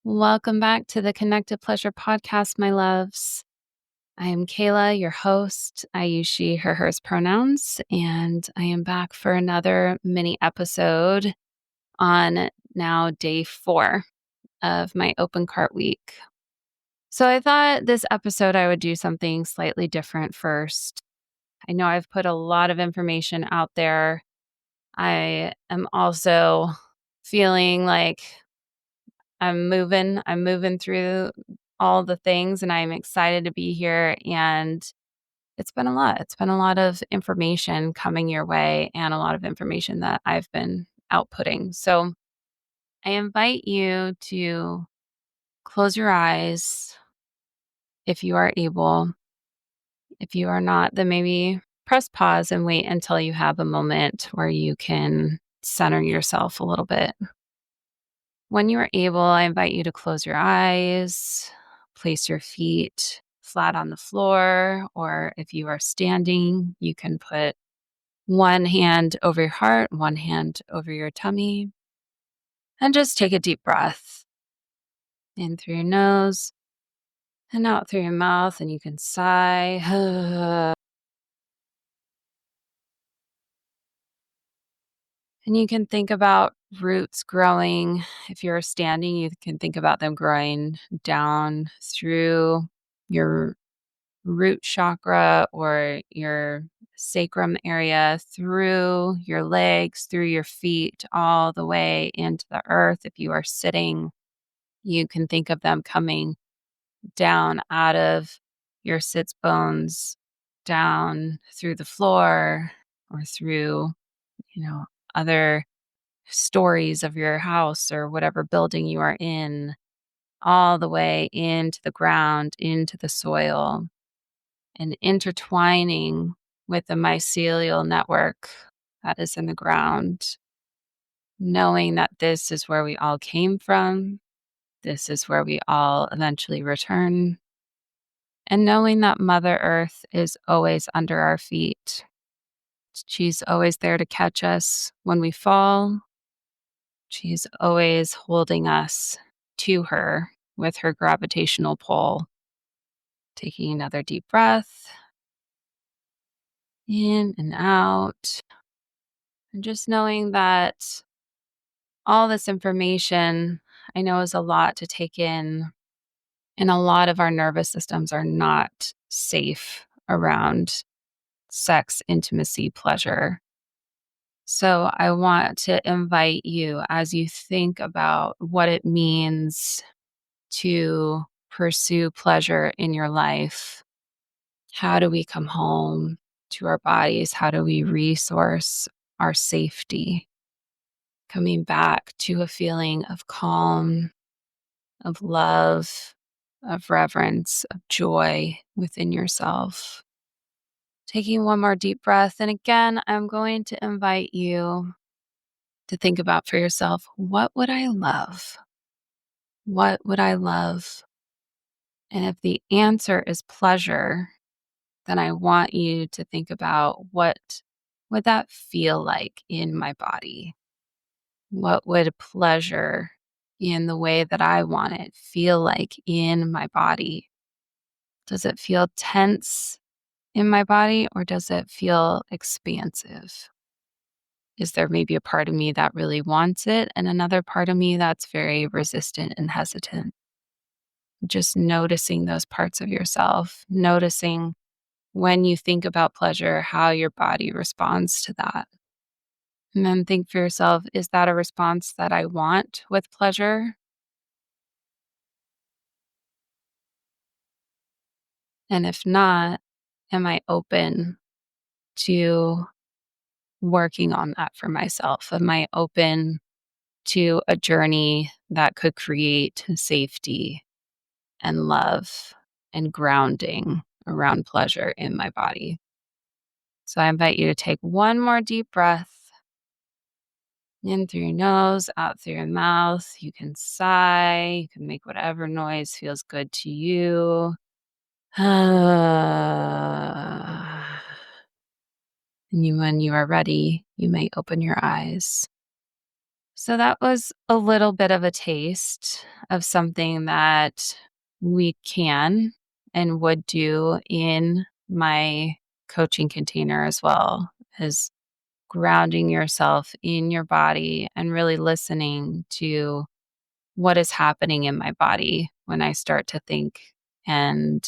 Welcome back to the Connected Pleasure podcast, my loves. I am Kayla, your host. I use she, her, hers pronouns, and I am back for another mini episode on now day 4 of my open cart week. So I thought this episode I would do something slightly different first. I know I've put a lot of information out there. I am also feeling like I'm moving through all the things and I'm excited to be here. And it's been a lot. It's been a lot of information coming your way and a lot of information that I've been outputting. So I invite you to close your eyes if you are able. If you are not, then maybe press pause and wait until you have a moment where you can center yourself a little bit. When you are able, I invite you to close your eyes, place your feet flat on the floor, or if you are standing, you can put one hand over your heart, one hand over your tummy, and just take a deep breath in through your nose and out through your mouth, and you can sigh. And you can think about roots growing. If you're standing, you can think about them growing down through your root chakra or your sacrum area, through your legs, through your feet, all the way into the earth. If you are sitting, you can think of them coming down out of your sits bones, down through the floor or through, other stories of your house or whatever building you are in, all the way into the ground, into the soil, and intertwining with the mycelial network that is in the ground, knowing that this is where we all came from, this is where we all eventually return, and knowing that Mother Earth is always under our feet. She's always there to catch us when we fall. She's always holding us to her with her gravitational pull. Taking another deep breath in and out. And just knowing that all this information I know is a lot to take in, and a lot of our nervous systems are not safe around sex, intimacy, pleasure. So I want to invite you as you think about what it means to pursue pleasure in your life. How do we come home to our bodies? How do we resource our safety? Coming back to a feeling of calm, of love, of reverence, of joy within yourself. Taking one more deep breath. And again, I'm going to invite you to think about for yourself, what would I love? What would I love? And if the answer is pleasure, then I want you to think about what would that feel like in my body? What would pleasure in the way that I want it feel like in my body? Does it feel tense in my body or does it feel expansive? Is there maybe a part of me that really wants it and another part of me that's very resistant and hesitant? Just noticing those parts of yourself, noticing when you think about pleasure, how your body responds to that. And then think for yourself, is that a response that I want with pleasure? And if not, am I open to working on that for myself? Am I open to a journey that could create safety and love and grounding around pleasure in my body? So I invite you to take one more deep breath in through your nose, out through your mouth. You can sigh. You can make whatever noise feels good to you. And when you are ready, you may open your eyes. So that was a little bit of a taste of something that we can and would do in my coaching container as well, is grounding yourself in your body and really listening to what is happening in my body when I start to think and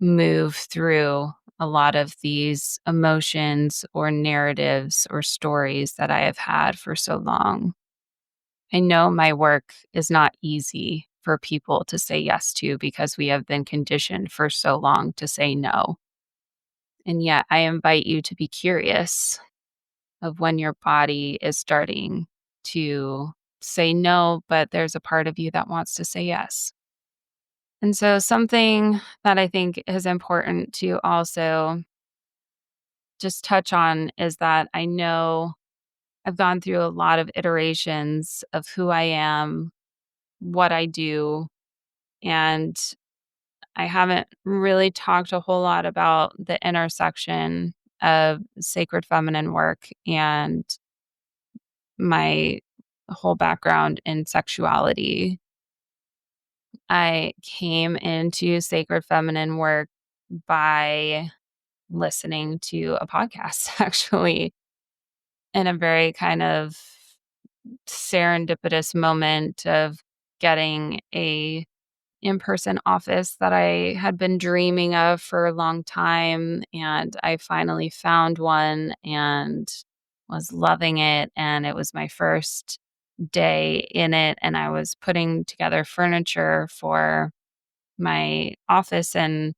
move through a lot of these emotions or narratives or stories that I have had for so long. I know my work is not easy for people to say yes to because we have been conditioned for so long to say no. And yet, I invite you to be curious of when your body is starting to say no, but there's a part of you that wants to say yes. And so, something that I think is important to also just touch on is that I know I've gone through a lot of iterations of who I am, what I do, and I haven't really talked a whole lot about the intersection of sacred feminine work and my whole background in sexuality. I came into sacred feminine work by listening to a podcast, actually, in a very kind of serendipitous moment of getting a in-person office that I had been dreaming of for a long time, and I finally found one and was loving it, and it was my first day in it, and I was putting together furniture for my office, and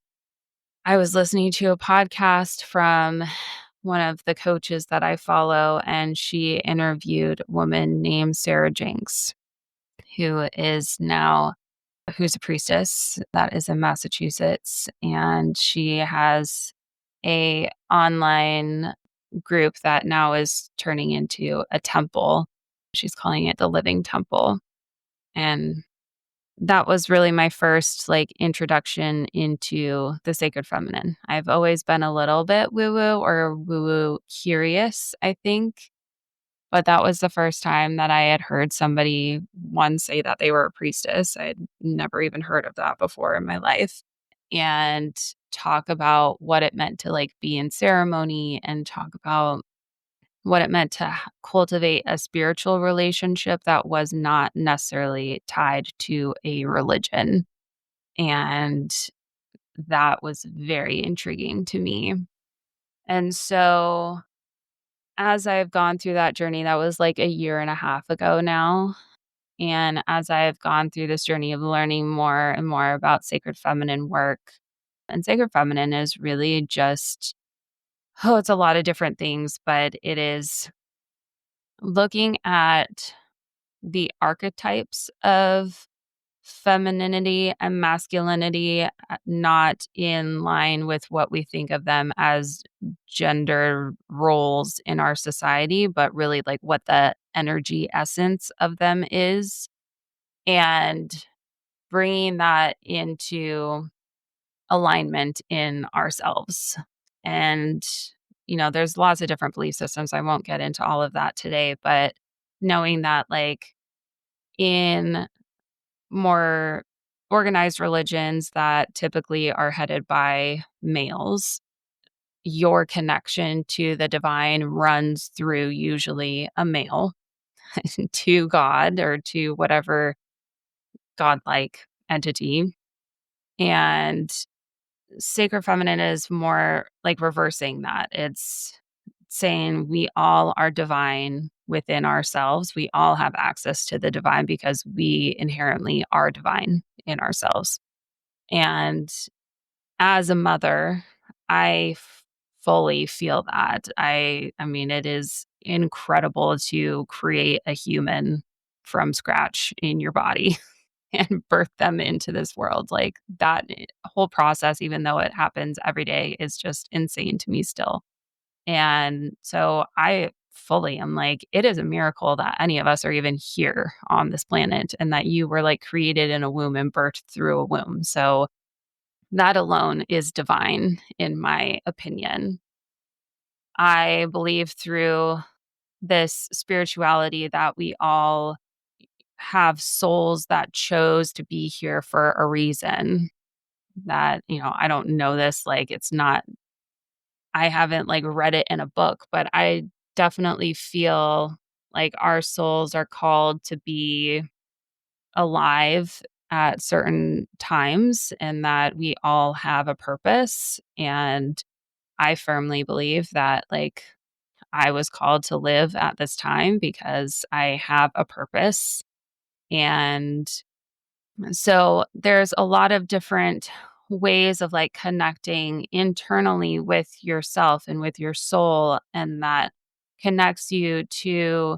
I was listening to a podcast from one of the coaches that I follow, and she interviewed a woman named Sarah Jenks, who is now who's a priestess that is in Massachusetts, and she has a online group that now is turning into a temple. She's calling it the Living Temple, and that was really my first, like, introduction into the sacred feminine. I've always been a little bit woo-woo or woo-woo curious, I think, but that was the first time that I had heard somebody, one, say that they were a priestess. I had never even heard of that before in my life, and talk about what it meant to, like, be in ceremony and talk about what it meant to cultivate a spiritual relationship that was not necessarily tied to a religion. And that was very intriguing to me. And so as I've gone through that journey, that was like a year and a half ago now. And as I've gone through this journey of learning more and more about sacred feminine work, and sacred feminine is really just, oh, it's a lot of different things, but it is looking at the archetypes of femininity and masculinity, not in line with what we think of them as gender roles in our society, but really like what the energy essence of them is, and bringing that into alignment in ourselves. And, there's lots of different belief systems. I won't get into all of that today, but knowing that, like, in more organized religions that typically are headed by males, your connection to the divine runs through usually a male to God or to whatever godlike entity. And sacred feminine is more like reversing that. It's saying we all are divine within ourselves. We all have access to the divine because we inherently are divine in ourselves. And as a mother, fully feel that. I mean, it is incredible to create a human from scratch in your body and birth them into this world. Like, that whole process, even though it happens every day, is just insane to me still. And so I fully am like, it is a miracle that any of us are even here on this planet and that you were, like, created in a womb and birthed through a womb. So that alone is divine, in my opinion. I believe through this spirituality that we all have souls that chose to be here for a reason. That, I don't know this, like, it's not I haven't, like, read it in a book, but I definitely feel like our souls are called to be alive at certain times and that we all have a purpose, and I firmly believe that, like, I was called to live at this time because I have a purpose, and so there's a lot of different ways of like connecting internally with yourself and with your soul, and that connects you to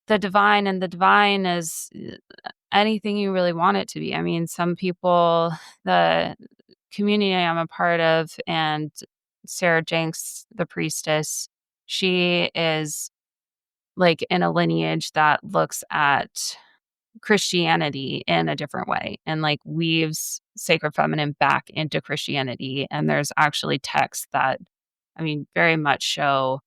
the divine. And the divine is anything you really want it to be. I mean, some people, the community I'm a part of, and Sarah Jenks, the priestess, she is like in a lineage that looks at Christianity in a different way and like weaves sacred feminine back into Christianity. And there's actually texts that, I mean, very much show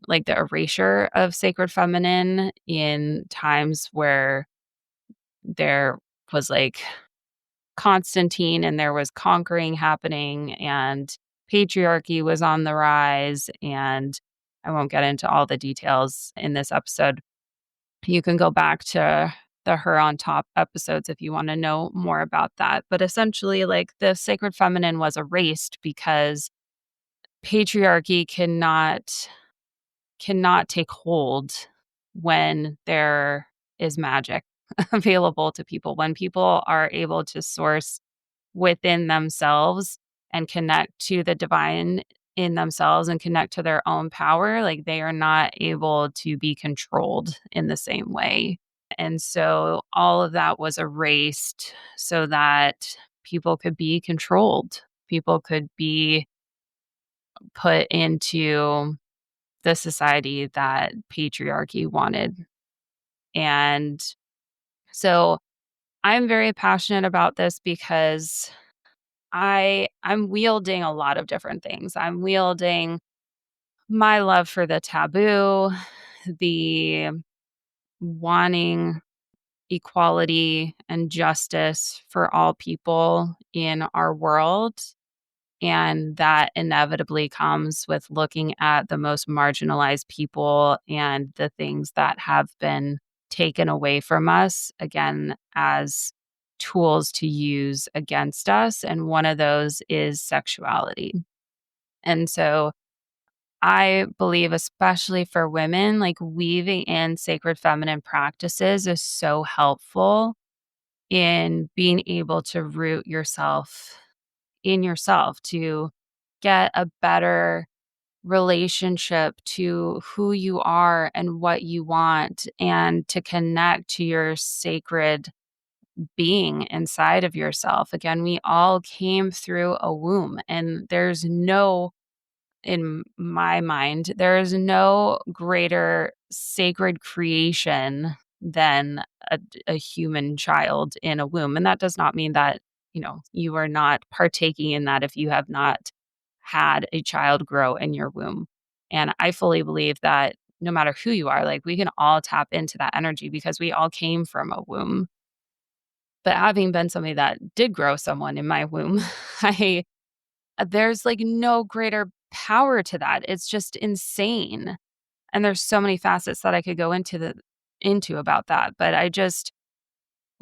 like the erasure of sacred feminine in times where there was like Constantine and there was conquering happening and patriarchy was on the rise. And I won't get into all the details in this episode. You can go back to the Her on Top episodes if you want to know more about that. But essentially, like the sacred feminine was erased because patriarchy cannot take hold when there is magic available to people. When people are able to source within themselves and connect to the divine in themselves and connect to their own power, like they are not able to be controlled in the same way. And so all of that was erased so that people could be controlled. People could be put into the society that patriarchy wanted. And so I'm very passionate about this because I'm wielding a lot of different things. I'm wielding my love for the taboo, the wanting equality and justice for all people in our world. And that inevitably comes with looking at the most marginalized people and the things that have been taken away from us, again, as tools to use against us. And one of those is sexuality. And so I believe, especially for women, like weaving in sacred feminine practices is so helpful in being able to root yourself in yourself, to get a better relationship to who you are and what you want, and to connect to your sacred being inside of yourself. Again, we all came through a womb, and there's no in my mind, there is no greater sacred creation than a human child in a womb. And that does not mean that, you are not partaking in that if you have not had a child grow in your womb. And I fully believe that no matter who you are, like we can all tap into that energy because we all came from a womb. But having been somebody that did grow someone in my womb, I there's, like, no greater power to that. It's just insane, and there's so many facets that I could go into about that, but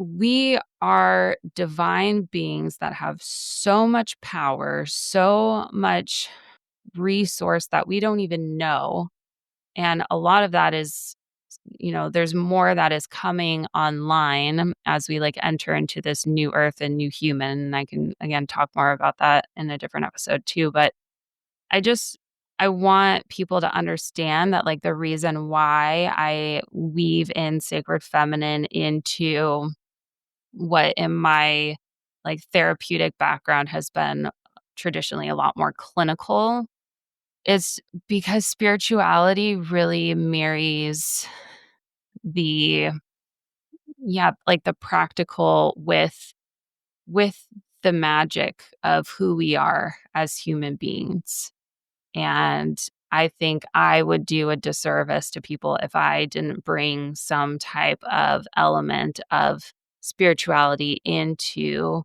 we are divine beings that have so much power, so much resource that we don't even know, and a lot of that is there's more that is coming online as we, like, enter into this new earth and new human, and I can, again, talk more about that in a different episode too, but I just I want people to understand that, like, the reason why I weave in sacred feminine into what in my, like, therapeutic background has been traditionally a lot more clinical is because spirituality really marries the like, the practical with the magic of who we are as human beings. And I think I would do a disservice to people if I didn't bring some type of element of spirituality into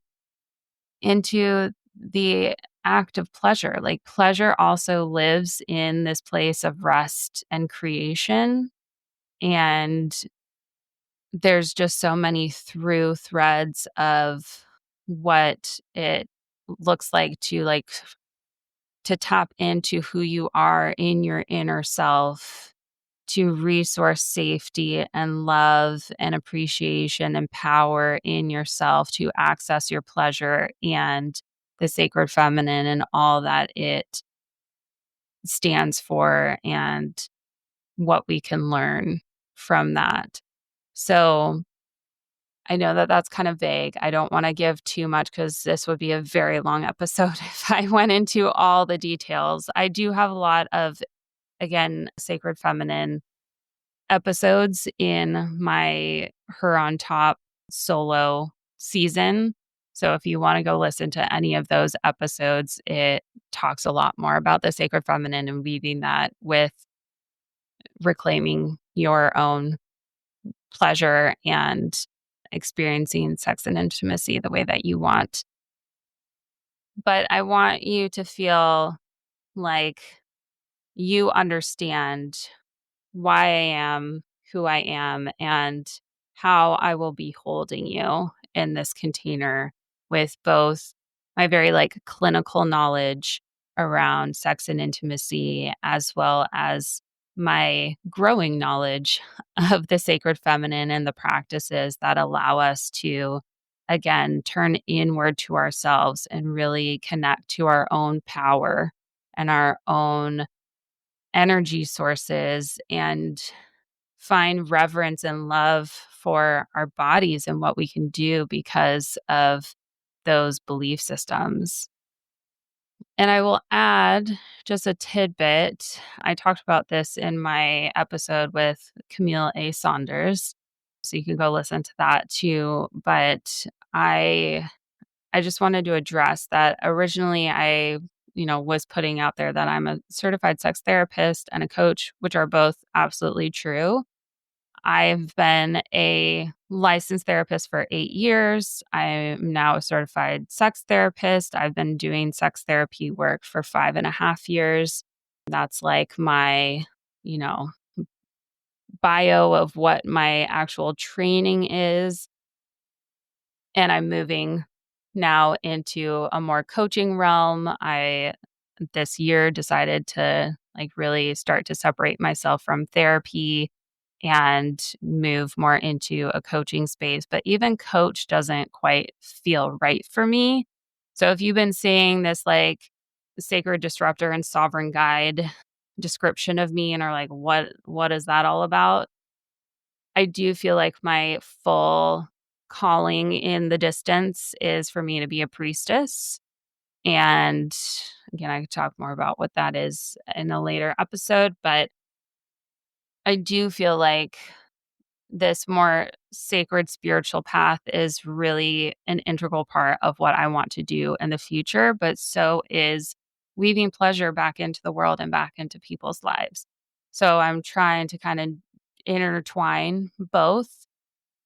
the act of pleasure. Like, pleasure also lives in this place of rest and creation, and there's just so many through threads of what it looks like to tap into who you are in your inner self, to resource safety and love and appreciation and power in yourself, to access your pleasure and the sacred feminine and all that it stands for and what we can learn from that. So I know that that's kind of vague. I don't want to give too much because this would be a very long episode if I went into all the details. I do have a lot of, again, sacred feminine episodes in my Her on Top solo season. So if you want to go listen to any of those episodes, it talks a lot more about the sacred feminine and weaving that with reclaiming your own pleasure and experiencing sex and intimacy the way that you want. But I want you to feel like you understand why I am who I am and how I will be holding you in this container with both my very clinical knowledge around sex and intimacy, as well as my growing knowledge of the sacred feminine and the practices that allow us to, again, turn inward to ourselves and really connect to our own power and our own energy sources and find reverence and love for our bodies and what we can do because of those belief systems. And I will add just a tidbit. I talked about this in my episode with Camille A. Saunders. So you can go listen to that too. But I just wanted to address that originally I was putting out there that I'm a certified sex therapist and a coach, which are both absolutely true. I've been a licensed therapist for 8 years. I'm now a certified sex therapist. I've been doing sex therapy work for 5.5 years. That's like my, you know, bio of what my actual training is. And I'm moving now into a more coaching realm. I this year decided to really start to separate myself from therapy and move more into a coaching space. But even coach doesn't quite feel right for me. So if you've been seeing this sacred disruptor and sovereign guide description of me and are like, what is that all about? I do feel like my full calling in the distance is for me to be a priestess. And again, I could talk more about what that is in a later episode, but I do feel like this more sacred spiritual path is really an integral part of what I want to do in the future, but so is weaving pleasure back into the world and back into people's lives. So I'm trying to kind of intertwine both.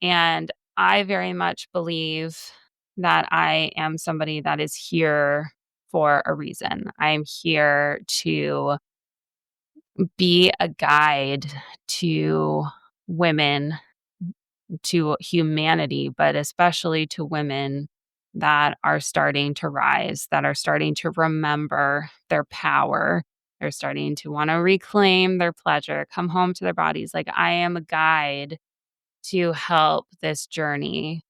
And I very much believe that I am somebody that is here for a reason. I'm here to be a guide to women, to humanity, but especially to women that are starting to rise, that are starting to remember their power. They're starting to want to reclaim their pleasure, come home to their bodies. Like, I am a guide to help this journey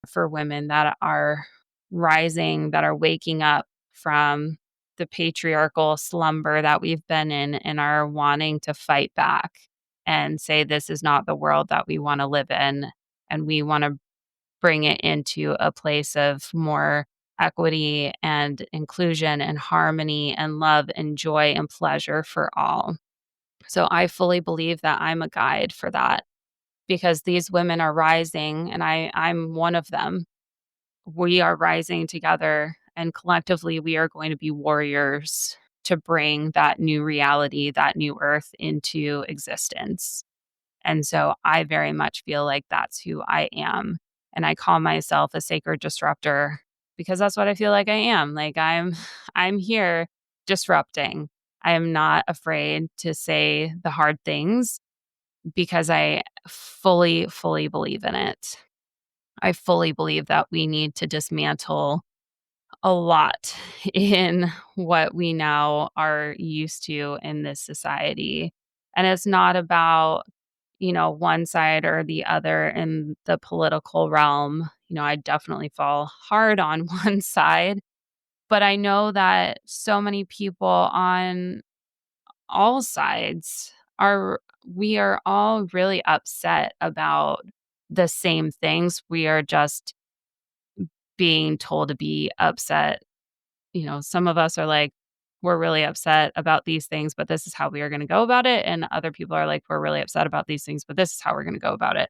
for women that are rising, that are waking up from the patriarchal slumber that we've been in and are wanting to fight back and say, this is not the world that we want to live in. And we want to bring it into a place of more equity and inclusion and harmony and love and joy and pleasure for all. So I fully believe that I'm a guide for that because these women are rising and I'm one of them. We are rising together and collectively we are going to be warriors to bring that new reality, that new earth into existence. And so I very much feel like that's who I am. And I call myself a sacred disruptor because that's what I feel like I am. Like I'm here disrupting. I am not afraid to say the hard things because I fully believe in it. I fully believe that we need to dismantle a lot in what we now are used to in this society. And it's not about, one side or the other in the political realm. I definitely fall hard on one side, but I know that so many people on all sides we are all really upset about the same things. We are just being told to be upset. Some of us are like, we're really upset about these things, but this is how we are going to go about it. And other people are like, we're really upset about these things, but this is how we're going to go about it.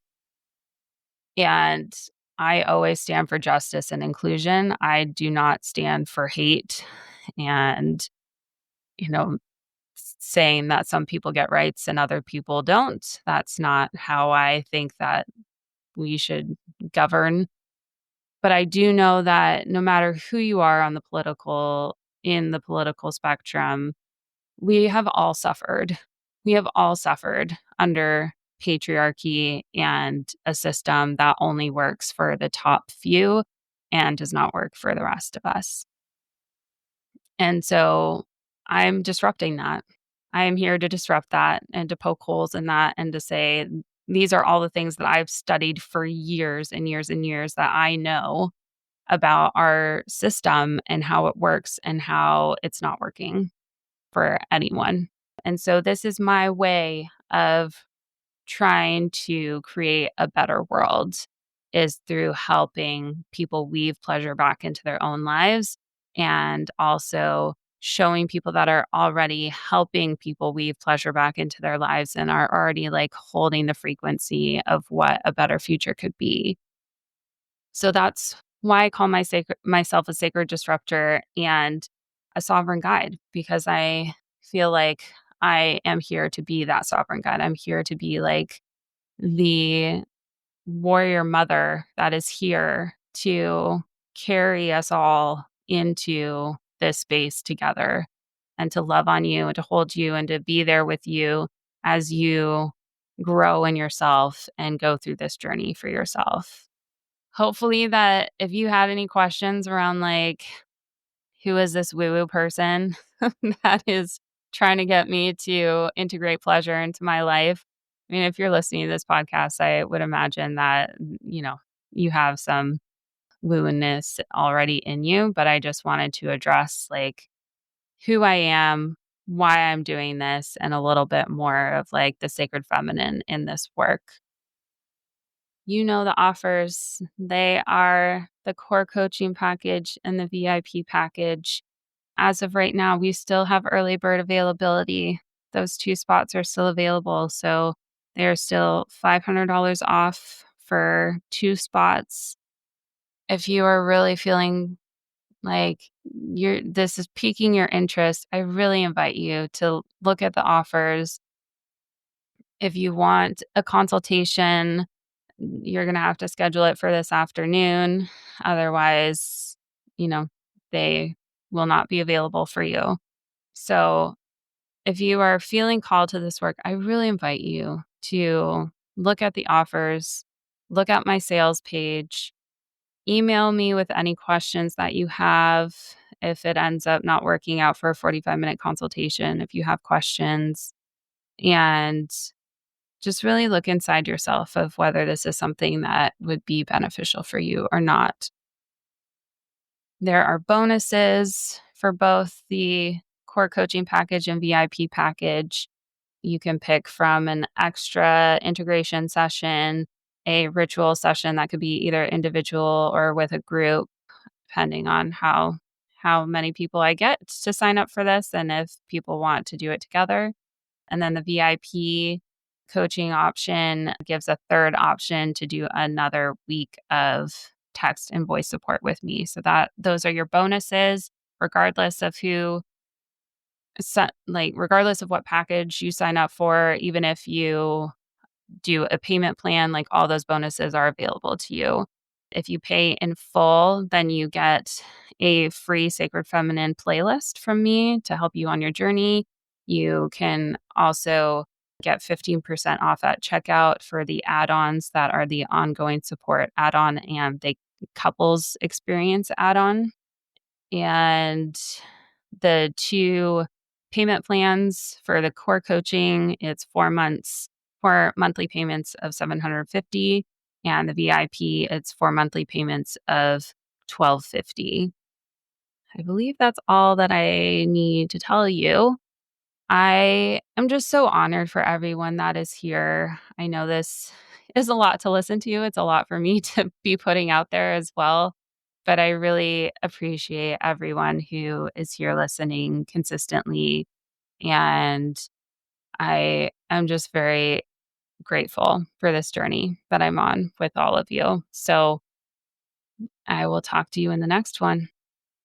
And I always stand for justice and inclusion. I do not stand for hate and, you know, saying that some people get rights and other people don't. That's not how I think that we should govern. But I do know that no matter who you are in the political spectrum, we have all suffered. We have all suffered under patriarchy and a system that only works for the top few and does not work for the rest of us. And so I'm disrupting that. I am here to disrupt that and to poke holes in that and to say, these are all the things that I've studied for years and years and years that I know about our system and how it works and how it's not working for anyone. And so this is my way of trying to create a better world is through helping people weave pleasure back into their own lives and also showing people that are already helping people weave pleasure back into their lives and are already like holding the frequency of what a better future could be. So that's why I call myself a sacred disruptor and a sovereign guide, because I feel like I am here to be that sovereign guide. I'm here to be like the warrior mother that is here to carry us all into this space together and to love on you and to hold you and to be there with you as you grow in yourself and go through this journey for yourself. Hopefully that if you had any questions around like, who is this woo-woo person that is trying to get me to integrate pleasure into my life? I mean, if you're listening to this podcast, I would imagine that, you have some woo-ness already in you, but I just wanted to address like who I am, why I'm doing this, and a little bit more of like the sacred feminine in this work. The offers. They are the core coaching package and the VIP package. As of right now, we still have early bird availability. Those two spots are still available. So they're still $500 off for two spots. If you are really feeling like this is piquing your interest, I really invite you to look at the offers. If you want a consultation, you're going to have to schedule it for this afternoon. Otherwise, you know, they will not be available for you. So, if you are feeling called to this work, I really invite you to look at the offers, look at my sales page, email me with any questions that you have. If it ends up not working out for a 45-minute consultation, if you have questions, and just really look inside yourself of whether this is something that would be beneficial for you or not. There are bonuses for both the core coaching package and VIP package. You can pick from an extra integration session, a ritual session that could be either individual or with a group, depending on how many people I get to sign up for this and if people want to do it together. And then the VIP coaching option gives a third option to do another week of text and voice support with me. So that those are your bonuses, regardless of who like, regardless of what package you sign up for, even if you do a payment plan, like, all those bonuses are available to you. If you pay in full, then you get a free Sacred Feminine playlist from me to help you on your journey. You can also get 15% off at checkout for the add-ons that are the ongoing support add-on and the couples experience add-on. And the 2 payment plans for the core coaching, it's 4 months, 4 monthly payments of 750, and the VIP, it's 4 monthly payments of 1250. I believe that's all that I need to tell you. I am just so honored for everyone that is here. I know this is a lot to listen to. It's a lot for me to be putting out there as well. But I really appreciate everyone who is here listening consistently. And I am just very grateful for this journey that I'm on with all of you. So I will talk to you in the next one.